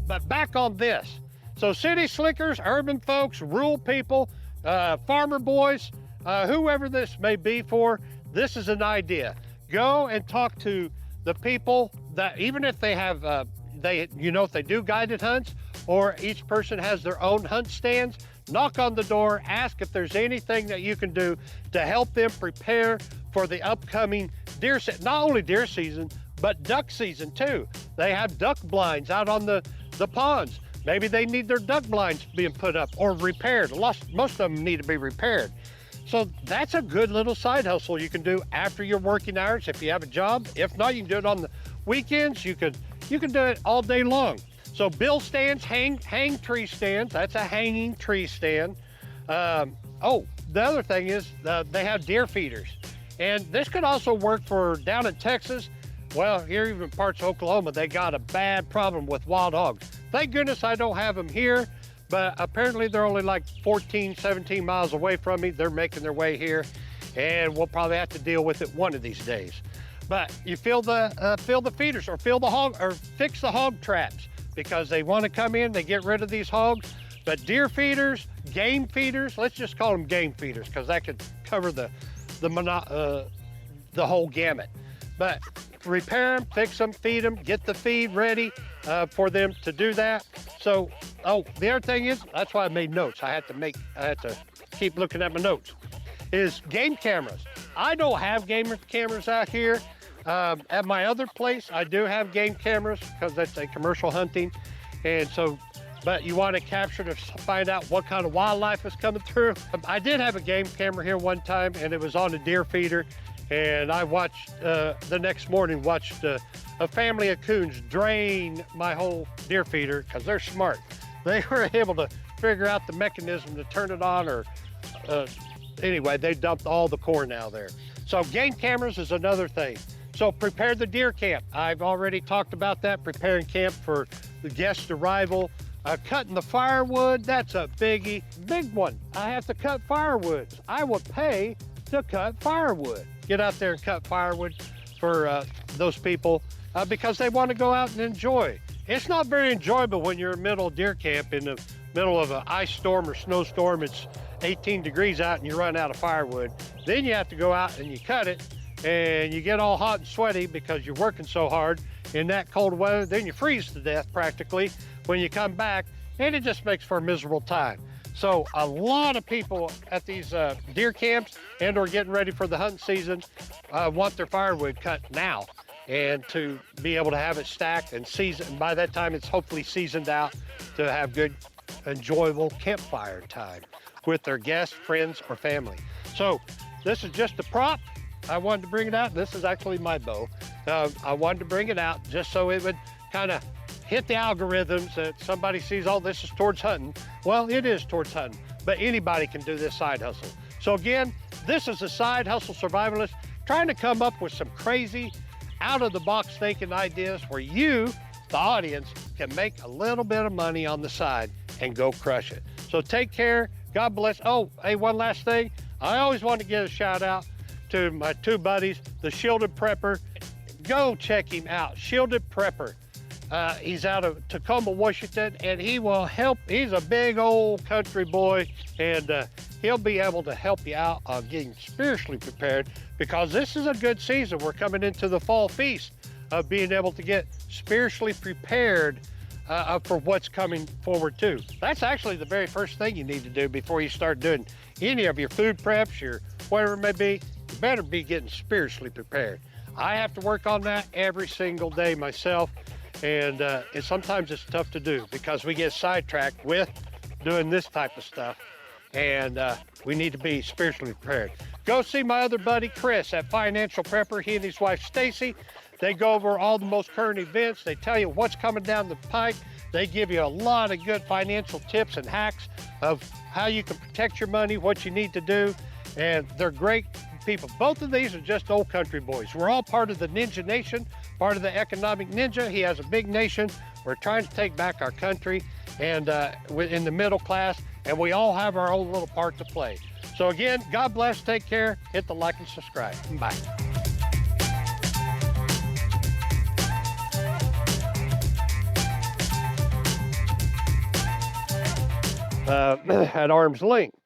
But back on this. So city slickers, urban folks, rural people, farmer boys, whoever this may be for, this is an idea. Go and talk to the people that, even if they have, if they do guided hunts, or each person has their own hunt stands, knock on the door, ask if there's anything that you can do to help them prepare for the upcoming deer season. Not only deer season, but duck season too. They have duck blinds out on the ponds. Maybe they need their duck blinds being put up or repaired. Most of them need to be repaired. So that's a good little side hustle you can do after your working hours if you have a job. If not, you can do it on the weekends. You can do it all day long. So bill stands, hang tree stands. That's a hanging tree stand. Oh, the other thing is they have deer feeders. And this could also work for down in Texas. Well, here even parts of Oklahoma, they got a bad problem with wild hogs. Thank goodness I don't have them here, but apparently they're only like 14, 17 miles away from me. They're making their way here, and we'll probably have to deal with it one of these days. But you fill the feeders, or fix the hog traps, because they want to come in, they get rid of these hogs. But deer feeders, game feeders, let's just call them game feeders, because that could cover the whole gamut. But repair them, fix them, feed them, get the feed ready for them to do that. So, the other thing is, that's why I made notes. I had to keep looking at my notes, is game cameras. I don't have game cameras out here. At my other place, I do have game cameras because that's a commercial hunting. And so, but you want to capture to find out what kind of wildlife is coming through. I did have a game camera here one time, and it was on a deer feeder. And I watched, the next morning, watched a family of coons drain my whole deer feeder, because they're smart. They were able to figure out the mechanism to turn it on, or anyway, they dumped all the corn out there. So game cameras is another thing. So prepare the deer camp. I've already talked about that, preparing camp for the guest arrival. Cutting the firewood, that's a big one. I have to cut firewood. I will pay to cut firewood. Get out there and cut firewood for those people because they want to go out and enjoy. It's not very enjoyable when you're in the middle of deer camp in the middle of an ice storm or snowstorm. It's 18 degrees out and you run out of firewood. Then you have to go out and you cut it, and you get all hot and sweaty because you're working so hard in that cold weather. Then you freeze to death practically when you come back, and it just makes for a miserable time. So a lot of people at these deer camps and or getting ready for the hunting season want their firewood cut now, and to be able to have it stacked and seasoned. And by that time, it's hopefully seasoned out to have good, enjoyable campfire time with their guests, friends, or family. So this is just a prop. I wanted to bring it out. This is actually my bow. I wanted to bring it out just so it would kind of hit the algorithms that somebody sees, oh, this is towards hunting. Well, it is towards hunting, but anybody can do this side hustle. So again, this is a Side Hustle Survivalist, trying to come up with some crazy, out-of-the-box thinking ideas where you, the audience, can make a little bit of money on the side and go crush it. So take care. God bless. Oh, hey, one last thing. I always want to give a shout out to my two buddies, the Shielded Prepper. Go check him out, Shielded Prepper. He's out of Tacoma, Washington, and he will help. He's a big old country boy, and he'll be able to help you out on getting spiritually prepared, because this is a good season. We're coming into the fall feast of being able to get spiritually prepared for what's coming forward too. That's actually the very first thing you need to do before you start doing any of your food preps, your whatever it may be. You better be getting spiritually prepared. I have to work on that every single day myself, and sometimes it's tough to do because we get sidetracked with doing this type of stuff, and we need to be spiritually prepared. Go see my other buddy Chris at Financial Prepper. He and his wife Stacy, they go over all the most current events. They tell you what's coming down the pike. They give you a lot of good financial tips and hacks of how you can protect your money, what you need to do, and they're great people. Both of these are just old country boys. We're all part of the Ninja Nation, part of the economic ninja. He has a big nation. We're trying to take back our country, and we're in the middle class, and we all have our own little part to play. So again, God bless, take care, hit the like and subscribe. Bye. at arm's length.